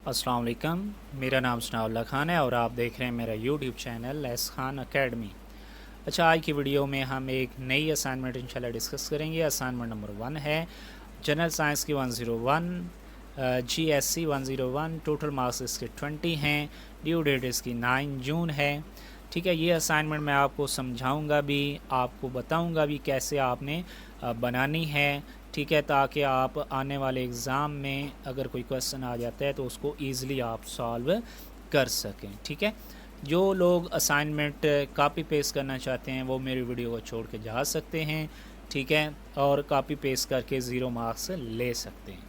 अस्सलाम वालेकुम। मेरा नाम सनाउल्लाह खान है और आप देख रहे हैं मेरा YouTube channel lace Khan academy. अच्छा, आज की वीडियो में हम एक नई असाइनमेंट इंशाल्लाह डिस्कस करेंगे। असाइनमेंट नंबर 1 है जनरल साइंस की 101, GSC 101। टोटल मार्क्स इसके 20 हैं। ड्यू डेट इसकी 9 जून है। ठीक है, ये असाइनमेंट मैं आपको समझाऊंगा भी, आपको बताऊंगा भी कैसे आपने बनानी है। ठीक है, ताकि आप आने वाले एग्ज़ाम में अगर कोई क्वेश्चन आ जाता है तो उसको ईज़िली आप सॉल्व कर सकें। ठीक है, जो लोग असाइनमेंट कॉपी पेस्ट करना चाहते हैं वो मेरी वीडियो को छोड़ के जा सकते हैं। ठीक है, और कॉपी पेस्ट करके 0 मार्क्स ले सकते हैं।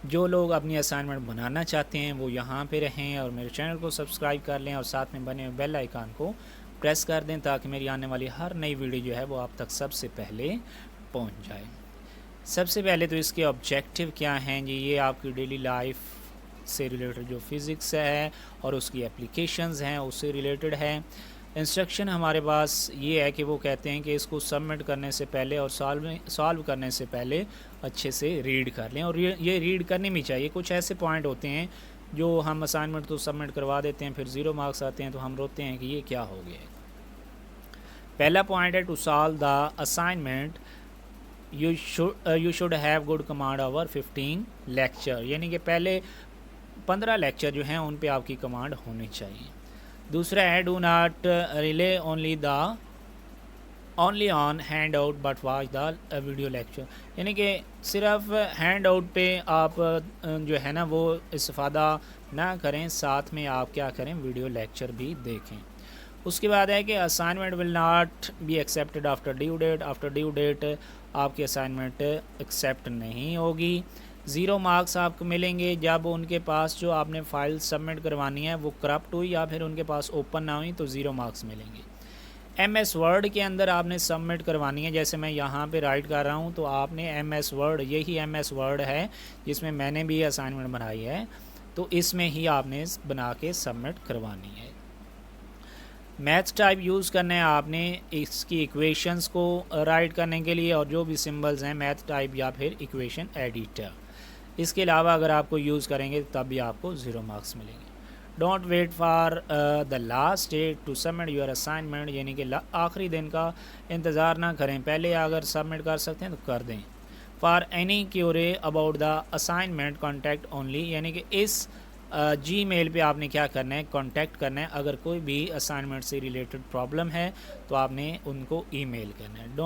जो लोग अपनी असाइनमेंट बनाना चाहते हैं वो यहाँ पे रहें और मेरे चैनल को सब्सक्राइब कर लें और साथ में बने हुए बेल आइकन को प्रेस कर दें ताकि मेरी आने वाली हर नई वीडियो जो है वो आप तक सबसे पहले पहुंच जाए। सबसे पहले तो इसके ऑब्जेक्टिव क्या हैं जी, ये आपकी डेली लाइफ से रिलेटेड जो फिज़िक्स है और उसकी एप्लीकेशंस हैं उससे रिलेटेड है। इंस्ट्रक्शन हमारे पास ये है कि वो कहते हैं कि इसको सबमिट करने से पहले और सॉल्व करने से पहले अच्छे से रीड कर लें, और ये रीड करनी भी चाहिए। कुछ ऐसे पॉइंट होते हैं जो हम असाइनमेंट तो सबमिट करवा देते हैं, फिर 0 मार्क्स आते हैं तो हम रोते हैं कि ये क्या हो गया। पहला पॉइंट है to solve the assignment you should have good command over 15 lecture, यानी कि पहले 15 लेक्चर जो हैं उन पे आपकी कमांड होनी चाहिए। दूसरा है do not relay only on hand out but watch the video lecture, यानी कि सिर्फ हैंड आउट पे आप जो है ना वो इस्तेफ़ादा ना करें, साथ में आप क्या करें, वीडियो लेक्चर भी देखें। उसके बाद है कि assignment will not be accepted after due date. After due date आपकी असाइनमेंट एक्सेप्ट नहीं होगी। 0 मार्क्स आपको मिलेंगे जब उनके पास जो आपने फ़ाइल सबमिट करवानी है वो करप्ट हुई या फिर उनके पास ओपन ना हुई तो 0 मार्क्स मिलेंगे। MS वर्ड के अंदर आपने सबमिट करवानी है, जैसे मैं यहाँ पे राइट कर रहा हूँ तो आपने MS वर्ड, यही MS वर्ड है जिसमें मैंने भी असाइनमेंट बनाई है, तो इसमें ही आपने बना के सबमिट करवानी है। मैथ्स टाइप यूज़ करना है आपने इसकी इक्वेशंस को राइट करने के लिए, और जो भी सिंबल्स हैं मैथ टाइप या फिर इक्वेशन एडिटर। इसके अलावा अगर आपको यूज़ करेंगे तब भी आपको 0 मार्क्स मिलेंगे। Don't wait for the last date to submit your assignment, यानी कि आखिरी दिन का इंतज़ार ना करें, पहले अगर सबमिट कर सकते हैं तो कर दें। For any Curie about the assignment contact only, यानी कि इस Gmail पे आपने क्या करना है, कांटेक्ट करना है। अगर कोई भी असाइनमेंट से रिलेटेड प्रॉब्लम है तो आपने उनको ईमेल करना है।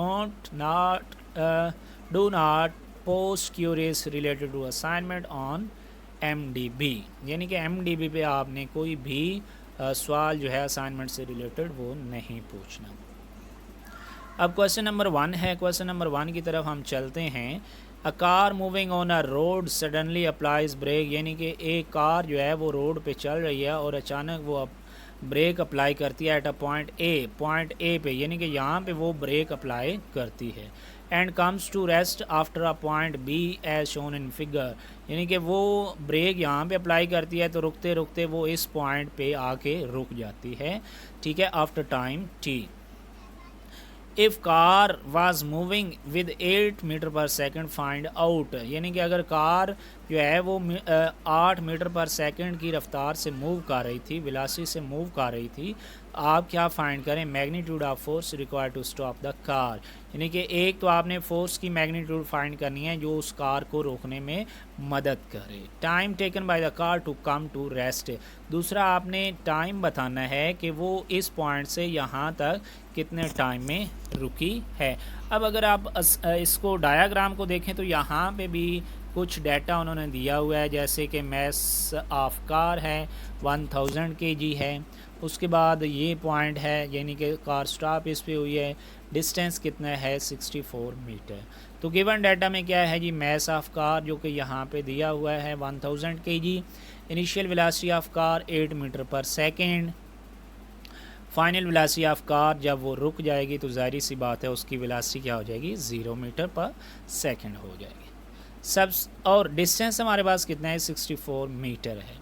Do not post queries related to assignment on MDB, यानी कि MDB पे आपने कोई भी सवाल जो है असाइनमेंट से रिलेटेड वो नहीं पूछना। अब क्वेश्चन नंबर 1 है। क्वेश्चन नंबर 1 की तरफ हम चलते हैं। A car moving on a road suddenly applies brake, यानी कि एक कार जो है वो रोड पे चल रही है और अचानक वो ब्रेक अप्लाई करती है एट अ पॉइंट ए पे, यानी कि यहाँ पे वो ब्रेक अप्लाई करती है। And comes to rest after a point B as shown in figure, यानी कि वो ब्रेक यहाँ पे अप्लाई करती है तो रुकते रुकते वो इस पॉइंट पे आके रुक जाती है। ठीक है, after time T। If car was moving with 8 metre per second find out, यानी कि अगर कार जो है वो 8 मीटर पर सेकंड की रफ्तार से मूव कर रही थी, वेलोसिटी से मूव कर रही थी, आप क्या फाइंड करें, magnitude of force required to stop the car, यानी कि एक तो आपने फोर्स की मैग्नीट्यूड फाइंड करनी है जो उस कार को रोकने में मदद करे। Time taken by the car to come to rest, दूसरा आपने टाइम बताना है कि वो इस पॉइंट से यहाँ तक कितने टाइम में रुकी है। अब अगर आप इसको डायाग्राम को देखें तो यहाँ पे भी कुछ डाटा उन्होंने दिया हुआ है, जैसे कि मैस ऑफ कार है 1000 kg है, उसके बाद ये पॉइंट है यानी कि कार स्टॉप इस पे हुई है, डिस्टेंस कितना है 64 मीटर। तो गिवन डाटा में क्या है जी, मैस ऑफ कार जो कि यहाँ पे दिया हुआ है 1000 kg, initial velocity of car 8 metre per second, final velocity of car जब वो रुक जाएगी तो जाहिर सी बात है उसकी वेलोसिटी क्या हो जाएगी, 0 मीटर पर सेकेंड हो जाएगी। सब और डिस्टेंस हमारे पास कितना है, 64 मीटर है।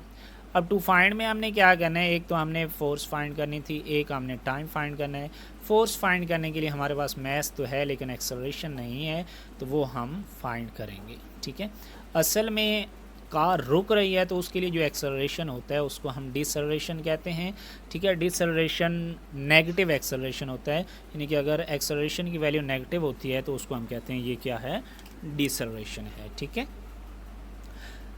अब टू फाइंड में हमने क्या करना है, एक तो हमने फोर्स फाइंड करनी थी, एक हमने टाइम फाइंड करना है। फोर्स फाइंड करने के लिए हमारे पास मैस तो है लेकिन एक्सेलरेशन नहीं है, तो वो हम फाइंड करेंगे। ठीक है, असल में कार रुक रही है तो उसके लिए जो एक्सेलरेशन होता है उसको हम डिसेलरेशन कहते हैं। ठीक है, डिसेलरेशन नेगेटिव एक्सेलरेशन होता है, यानी कि अगर एक्सेलरेशन की वैल्यू नेगेटिव होती है तो उसको हम कहते हैं ये क्या है, डिसेलरेशन है। ठीक है,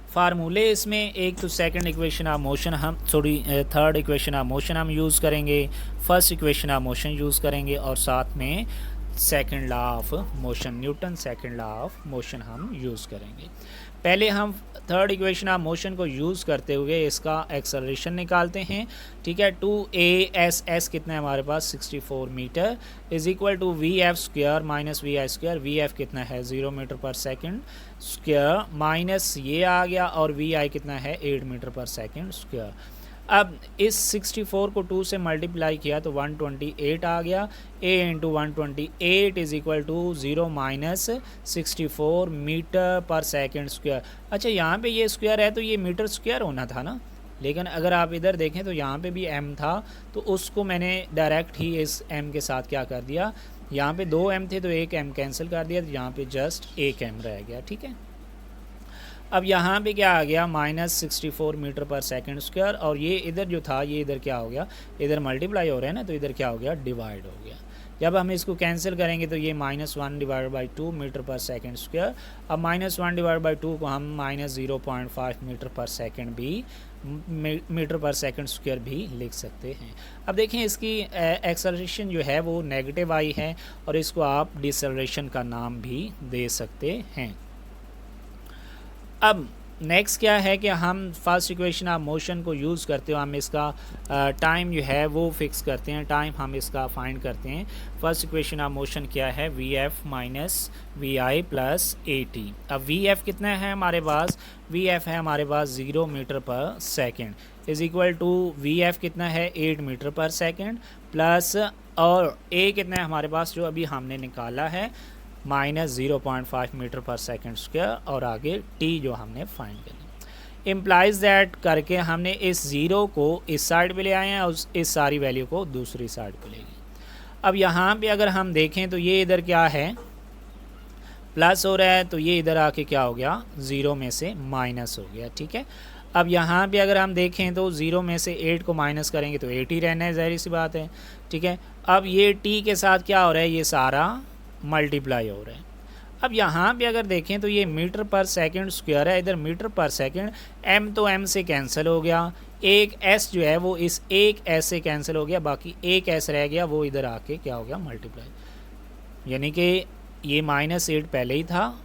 फार्मूले इसमें एक तो सेकंड इक्वेशन ऑफ मोशन हम थर्ड इक्वेशन ऑफ मोशन हम यूज़ करेंगे, first equation of motion use करेंगे और साथ में second law of motion, Newton second law of motion हम यूज़ करेंगे। पहले हम थर्ड इक्वेशन ऑफ मोशन को यूज़ करते हुए इसका एक्सेलरेशन निकालते हैं। ठीक है, 2a कितना है हमारे पास 64 metre is equal to v square minus v square. कितना है 0 metre per second square minus ये आ गया और कितना है 8 मीटर पर सेकंड स्क्वायर। अब इस 64 को 2 से मल्टीप्लाई किया तो 128 आ गया। a into 128 is equal to 0 minus 64 metre per second square. अच्छा, यहाँ पे ये स्क्वायर है तो ये मीटर स्क्वायर होना था ना, लेकिन अगर आप इधर देखें तो यहाँ पे भी m था तो उसको मैंने डायरेक्ट ही इस m के साथ क्या कर दिया, यहाँ पे 2 m थे तो एक m कैंसिल कर दिया तो यहाँ पे जस्ट एक m रह गया। ठीक है, अब यहाँ पे क्या आ गया -64 मीटर पर सेकंड स्क्वायर और ये इधर जो था ये इधर क्या हो गया, इधर मल्टीप्लाई हो रहा है ना तो इधर क्या हो गया, डिवाइड हो गया। जब हम इसको कैंसिल करेंगे तो ये -1 divide by 2 metre per second square. अब -1 डिवाइड बाई 2 को हम -0.5 मीटर पर सेकंड भी मीटर पर सेकंड स्क्वायर भी लिख सकते हैं। अब देखें इसकी एक्सेलरेशन जो है वो नेगेटिव आई है और इसको आप डिसेलरेशन का नाम भी दे सकते हैं। अब नेक्स्ट क्या है कि हम फर्स्ट इक्वेशन ऑफ मोशन को यूज़ करते हुए हम इसका टाइम जो है वो फिक्स करते हैं, टाइम हम इसका फाइंड करते हैं। फर्स्ट इक्वेशन ऑफ मोशन क्या है, v f minus v i plus a t. अब वी एफ कितना है हमारे पास, वी एफ है हमारे पास 0 metre per second is equal to v f कितना है 8 मीटर पर सेकेंड प्लस और ए कितना है हमारे पास जो अभी हमने निकाला है -0.5 मीटर पर सेकंड स्क्वायर और आगे टी जो हमने फाइंड करी। इम्प्लाइज दैट करके हमने इस ज़ीरो को इस साइड पे ले आए हैं और इस सारी वैल्यू को दूसरी साइड पे ले गए। अब यहाँ पे अगर हम देखें तो ये इधर क्या है प्लस हो रहा है तो ये इधर आके क्या हो गया 0 में से माइनस हो गया। ठीक है, अब यहाँ पे अगर हम देखें तो 0 में से 8 को माइनस करेंगे तो 8 ही रहना है, ज़ाहिर सी बात है। ठीक है, अब ये टी के साथ क्या हो रहा है, ये सारा मल्टीप्लाई हो रहा है। अब यहाँ पे अगर देखें तो ये मीटर पर सेकंड स्क्वायर है, इधर मीटर पर सेकंड, m तो m से कैंसिल हो गया, एक s जो है वो इस एक s से कैंसिल हो गया, बाकी एक s रह गया वो इधर आके क्या हो गया मल्टीप्लाई, यानी कि ये -8 पहले ही था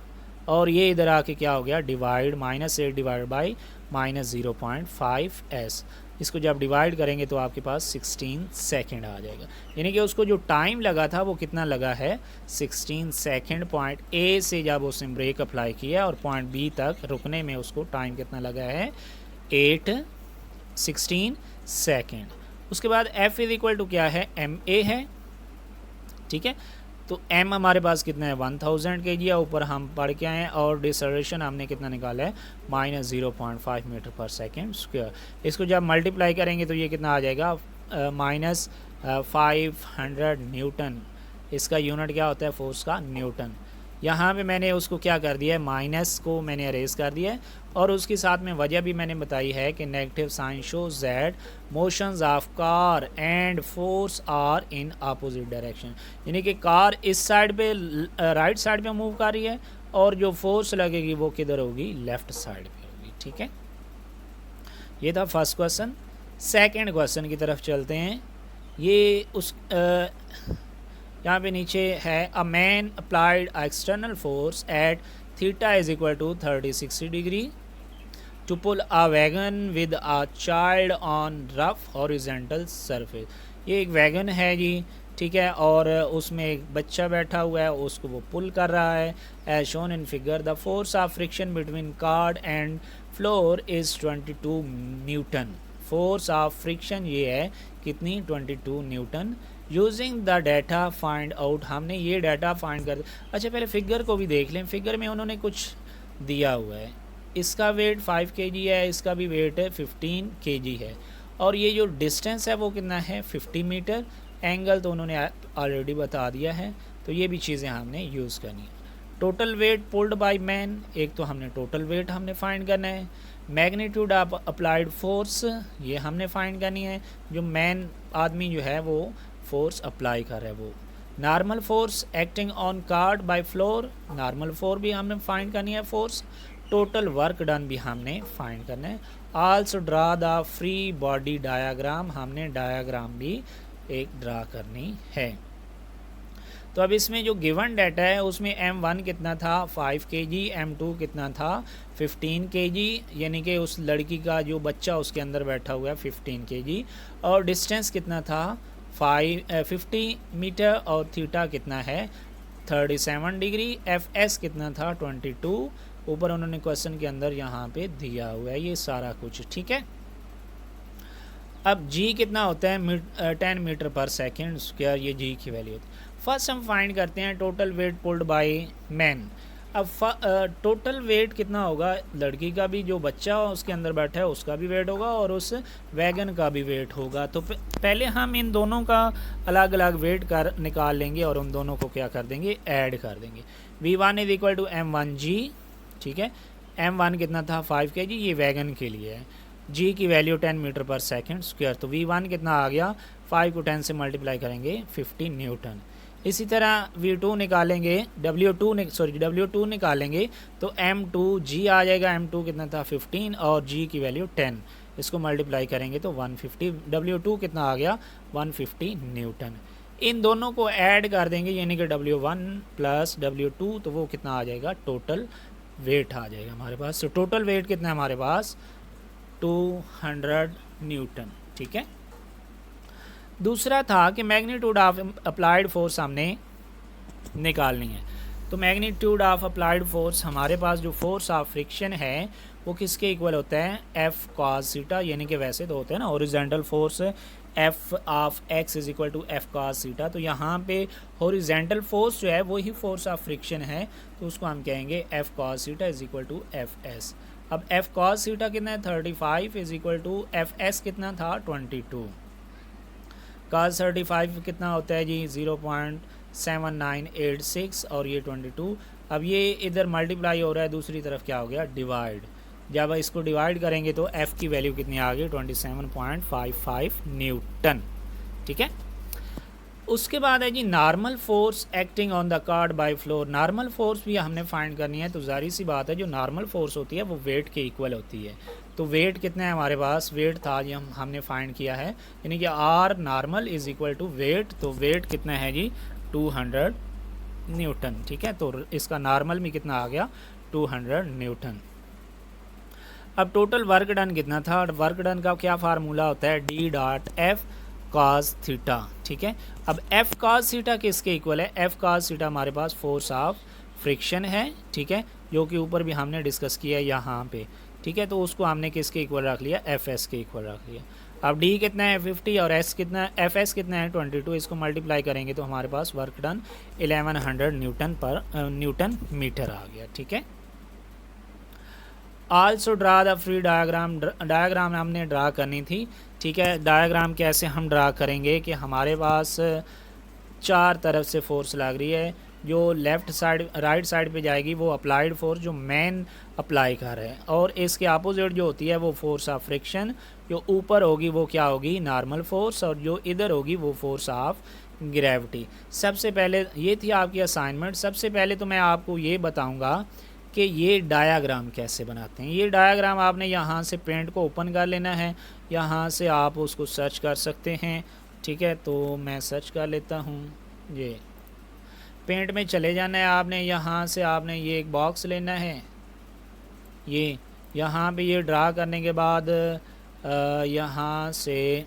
और ये इधर आके क्या हो गया डिवाइड, -8 डिवाइड बाई -0.5 s। इसको जब डिवाइड करेंगे तो आपके पास 16 सेकंड आ जाएगा, यानी कि उसको जो टाइम लगा था वो कितना लगा है 16 सेकंड। पॉइंट ए से जब उसने ब्रेक अप्लाई किया और पॉइंट बी तक रुकने में उसको टाइम कितना लगा है 16 सेकंड। उसके बाद f इज इक्वल टू क्या है ma है। ठीक है, तो m हमारे पास कितना है 1000 kg है, ऊपर हम पढ़ के आए हैं और डिसलेरेशन हमने कितना निकाला है -0.5 मीटर पर सेकेंड स्क्वायर। इसको जब मल्टीप्लाई करेंगे तो ये कितना आ जाएगा -500 न्यूटन। इसका यूनिट क्या होता है फोर्स का, न्यूटन। यहाँ पे मैंने उसको क्या कर दिया है, माइनस को मैंने अरेज कर दिया है और उसके साथ में वजह भी मैंने बताई है कि negative sign shows that motions of car and force are in opposite direction, यानी कि कार इस साइड पे राइट साइड पे मूव कर रही है और जो फोर्स लगेगी वो किधर होगी, लेफ्ट साइड पे होगी। ठीक है, ये था फर्स्ट क्वेश्चन। सेकेंड क्वेश्चन की तरफ चलते हैं। ये उस यहाँ पे नीचे है a man applied external force at theta is equal to 30-60 degree to pull a wagon with a child on rough horizontal surface. ये एक वैगन है जी, ठीक है, और उसमें एक बच्चा बैठा हुआ है, उसको वो पुल कर रहा है। As shown in figure the force of friction between card and floor is 22 newton. Force of friction ये है कितनी, 22 newton. Using the data find out, हमने ये डाटा फाइंड कर। अच्छा, पहले फिगर को भी देख लें। फिगर में उन्होंने कुछ दिया हुआ है, इसका वेट 5 kg है, इसका भी वेट है 15 kg है और ये जो डिस्टेंस है वो कितना है 50 मीटर। एंगल तो उन्होंने ऑलरेडी बता दिया है, तो ये भी चीज़ें हमने यूज़ करनी है। Total weight pulled by man, एक तो हमने टोटल वेट हमने फाइंड करना है। मैग्नीट्यूड ऑफ अप्लाइड फोर्स, ये हमने फाइंड करनी है, जो मैन आदमी जो है वो फोर्स अप्लाई कर रहा है वो। Normal force acting on card by floor, normal force भी हमने फाइंड करनी है फोर्स। टोटल वर्क डन भी हमने फाइंड करना है। Also draw the free body diagram, हमने डायाग्राम भी एक ड्रा करनी है। तो अब इसमें जो गिवन डाटा है उसमें M1 कितना था 5 kg, M2 कितना था 15 kg, यानी कि उस लड़की का जो बच्चा उसके अंदर बैठा हुआ है 15 kg, और डिस्टेंस कितना था 50 मीटर, और थीटा कितना है 37 डिग्री, FS कितना था 22, ऊपर उन्होंने क्वेश्चन के अंदर यहाँ पे दिया हुआ है ये सारा कुछ, ठीक है। अब G कितना होता है 10 मीटर पर सेकेंड स्क्वायर, ये G की वैल्यू होती है। फर्स्ट हम फाइंड करते हैं total weight pulled by man. अब टोटल वेट कितना होगा, लड़की का भी जो बच्चा उसके अंदर बैठा है उसका भी वेट होगा और उस वैगन का भी वेट होगा। तो पहले हम इन दोनों का अलग अलग वेट कर निकाल लेंगे और उन दोनों को क्या कर देंगे, ऐड कर देंगे। V1 is equal to M1G, ठीक है। M1 कितना था 5 kg, ये वैगन के लिए है। G की value 10 metre per second square, तो V1 कितना आ गया 5 को 10 से मल्टीप्लाई करेंगे 50 न्यूटन। इसी तरह V2 निकालेंगे, W2 निकालेंगे तो M2G आ जाएगा। M2 कितना था 15 और G की वैल्यू 10, इसको मल्टीप्लाई करेंगे तो 150, W2 कितना आ गया 150 न्यूटन। इन दोनों को ऐड कर देंगे यानी कि W1 प्लस W2, तो वो कितना आ जाएगा टोटल वेट आ जाएगा हमारे पास। तो टोटल वेट कितना है हमारे पास 200 न्यूटन, ठीक है। दूसरा था कि मैग्नीट्यूड ऑफ अप्लाइड फोर्स हमने निकालनी है। तो मैग्नीट्यूड ऑफ अप्लाइड फोर्स हमारे पास जो फोर्स ऑफ फ्रिक्शन है वो किसके इक्वल होता है F cos थीटा, यानी कि वैसे तो होता है ना horizontal force F of x is equal to F cos theta, तो यहाँ पे हॉरिजॉन्टल फोर्स जो है वही फोर्स ऑफ फ्रिक्शन है, तो उसको हम कहेंगे F cos theta is equal to FS। अब F cos थीटा कितना है 35 इज इक्वल टू FS कितना था 22। cos 35 कितना होता है जी 0.7986 और ये 22। अब ये इधर मल्टीप्लाई हो रहा है, दूसरी तरफ क्या हो गया डिवाइड। जब इसको डिवाइड करेंगे तो F की वैल्यू कितनी आ गई 27.55 न्यूटन, ठीक है। उसके बाद है जी normal force acting on the car by floor. Normal force भी हमने फाइंड करनी है, तो जाहिर सी बात है जो नॉर्मल फोर्स होती है वो वेट के इक्वल होती है। तो वेट कितना है हमारे पास, वेट था ये हमने फाइंड किया है, यानी कि R normal is equal to weight. तो वेट कितना है जी 200 न्यूटन, ठीक है। तो इसका नॉर्मल में कितना आ गया 200 न्यूटन। अब टोटल वर्क डन कितना था, वर्क डन का क्या फार्मूला होता है D.F cos थीटा, ठीक है। अब F cos थीटा किसके इक्वल है, F cos थीटा हमारे पास फोर्स ऑफ फ्रिक्शन है, ठीक है, जो कि ऊपर भी हमने डिस्कस किया है यहाँ पे, ठीक है। तो उसको हमने किसके इक्वल रख लिया FS के इक्वल रख लिया। अब D कितना है 50 और S कितना FS कितना है 22, इसको मल्टीप्लाई करेंगे तो हमारे पास वर्क डन 1100 न्यूटन मीटर आ गया, ठीक है। Also draw the free diagram, diagram हमने ड्रा करनी थी, ठीक है। डायग्राम कैसे हम ड्रा करेंगे कि हमारे पास चार तरफ से फोर्स लग रही है, जो लेफ़्ट साइड राइट साइड पे जाएगी वो अप्लाइड फोर्स जो मैन अप्लाई कर रहे हैं, और इसके अपोजिट जो होती है वो फोर्स ऑफ फ्रिक्शन, जो ऊपर होगी वो क्या होगी नॉर्मल फोर्स, और जो इधर होगी वो फोर्स ऑफ ग्रेविटी। सबसे पहले ये थी आपकी असाइनमेंट। सबसे पहले तो मैं आपको ये बताऊंगा कि ये डायाग्राम कैसे बनाते हैं। ये डायाग्राम आपने यहाँ से पेंट को ओपन कर लेना है, यहाँ से आप उसको सर्च कर सकते हैं, ठीक है। तो मैं सर्च कर लेता हूँ, ये पेंट में चले जाना है आपने, यहाँ से आपने ये एक बॉक्स लेना है, ये यहाँ पे ये ड्रा करने के बाद यहाँ से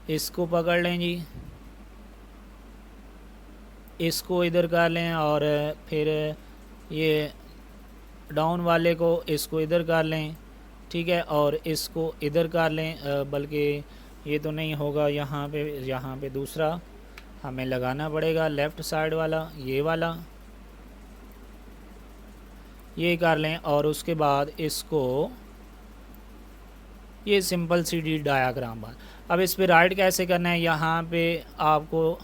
इसको पकड़ लें जी, इसको इधर कर लें, और फिर ये डाउन वाले को इसको इधर कर लें, ठीक है, और इसको इधर कर लें। बल्कि ये तो नहीं होगा, यहाँ पे दूसरा हमें लगाना पड़ेगा, लेफ़्ट साइड वाला, ये वाला ये कर लें, और उसके बाद इसको ये सिंपल सी डी डायाग्राम। अब इस पे राइट कैसे करना है, यहाँ पे आपको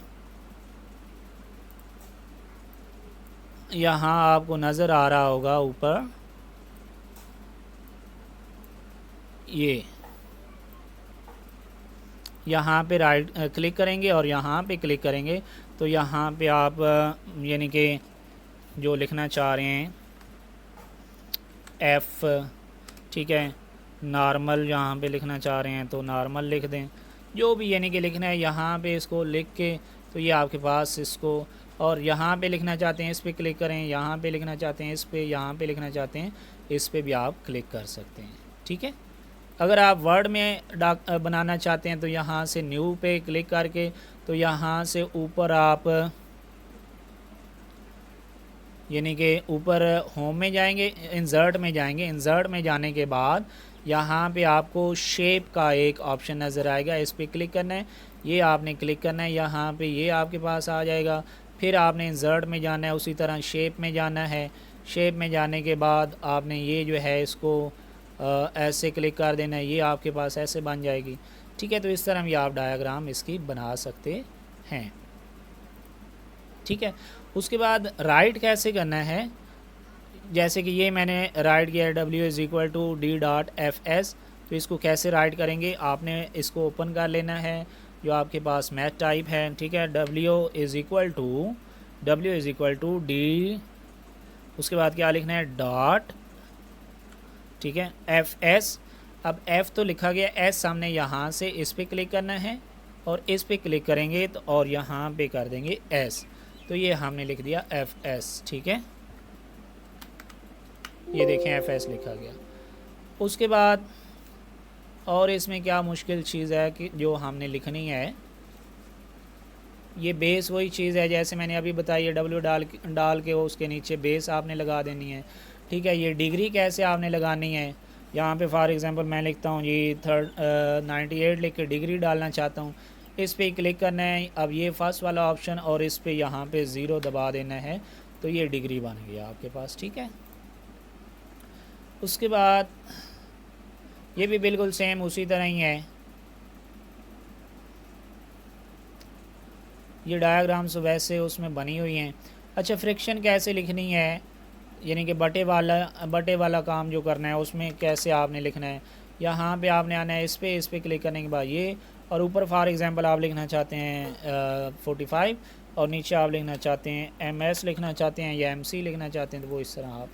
यहाँ आपको नज़र आ रहा होगा ऊपर ये, यहाँ पे राइट क्लिक करेंगे और यहाँ पे क्लिक करेंगे तो यहाँ पे आप यानी कि जो लिखना चाह रहे हैं एफ़, ठीक है, नॉर्मल यहाँ पे लिखना चाह रहे हैं तो नॉर्मल लिख दें, जो भी यानी कि लिखना है यहाँ पे इसको लिख के तो ये आपके पास इसको, और यहाँ पे लिखना चाहते हैं इस पर क्लिक करें, यहाँ पे लिखना चाहते हैं इस पर, यहाँ पे लिखना चाहते हैं इस पर भी आप क्लिक कर सकते हैं, ठीक है। अगर आप वर्ड में बनाना चाहते हैं तो यहाँ से न्यू पे क्लिक करके तो यहाँ से ऊपर आप यानी कि ऊपर होम में जाएंगे, इंसर्ट में जाएंगे, इंसर्ट में जाने के बाद यहाँ पे आपको शेप का एक ऑप्शन नज़र आएगा, इस पर क्लिक करना है, ये आपने क्लिक करना है, यहाँ पे ये आपके पास आ जाएगा। फिर आपने इंसर्ट में जाना है, उसी तरह शेप में जाना है, शेप में जाने के बाद आपने ये जो है इसको ऐसे क्लिक कर देना है, ये आपके पास ऐसे बन जाएगी, ठीक है। तो इस तरह भी आप डायग्राम इसकी बना सकते हैं, ठीक है। उसके बाद राइट कैसे करना है, जैसे कि ये मैंने राइट किया है w=d.fs, तो इसको कैसे राइट करेंगे, आपने इसको ओपन कर लेना है जो आपके पास मैथ टाइप है, ठीक है। w=d, उसके बाद क्या लिखना है डॉट, ठीक है, fs। अब f तो लिखा गया, s सामने, यहाँ से इस पे क्लिक करना है और इस पे क्लिक करेंगे तो और यहाँ पे कर देंगे s, तो ये हमने लिख दिया fs, ठीक है, ये देखें fs लिखा गया। उसके बाद और इसमें क्या मुश्किल चीज़ है कि जो हमने लिखनी है, ये बेस वही चीज़ है जैसे मैंने अभी बताई है, w डाल के उसके नीचे बेस आपने लगा देनी है, ठीक है। ये डिग्री कैसे आपने लगानी है, यहाँ पे फॉर एग्जांपल मैं लिखता हूँ जी 98 लिख के डिग्री डालना चाहता हूँ, इस पर क्लिक करना है। अब ये फर्स्ट वाला ऑप्शन और इस पे यहाँ पे 0 दबा देना है तो ये डिग्री बन गया आपके पास, ठीक है। उसके बाद ये भी बिल्कुल सेम उसी तरह ही है, ये डायग्राम्स वैसे उसमें बनी हुई हैं। अच्छा, फ्रिक्शन कैसे लिखनी है, यानी कि बटे वाला काम जो करना है उसमें कैसे आपने लिखना है, यहाँ पे आपने आना है, इस पर क्लिक करने के बाद ये, और ऊपर फॉर एग्जांपल आप लिखना चाहते हैं 45 और नीचे आप लिखना चाहते हैं MS लिखना चाहते हैं या MC लिखना चाहते हैं तो वो इस तरह आप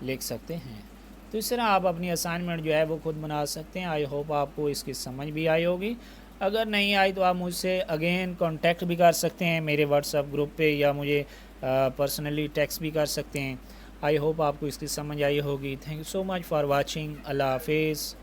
लिख सकते हैं। तो इस तरह आप अपनी असाइनमेंट जो है वो खुद बना सकते हैं। आई होप आपको इसकी समझ भी आई होगी, अगर नहीं आई तो आप मुझसे अगेन कांटेक्ट भी कर सकते हैं मेरे व्हाट्सएप ग्रुप पे, या मुझे पर्सनली टेक्स्ट भी कर सकते हैं। आई होप आपको इसकी समझ आई होगी। Thank you so much for watching. अल्लाह हाफिज़।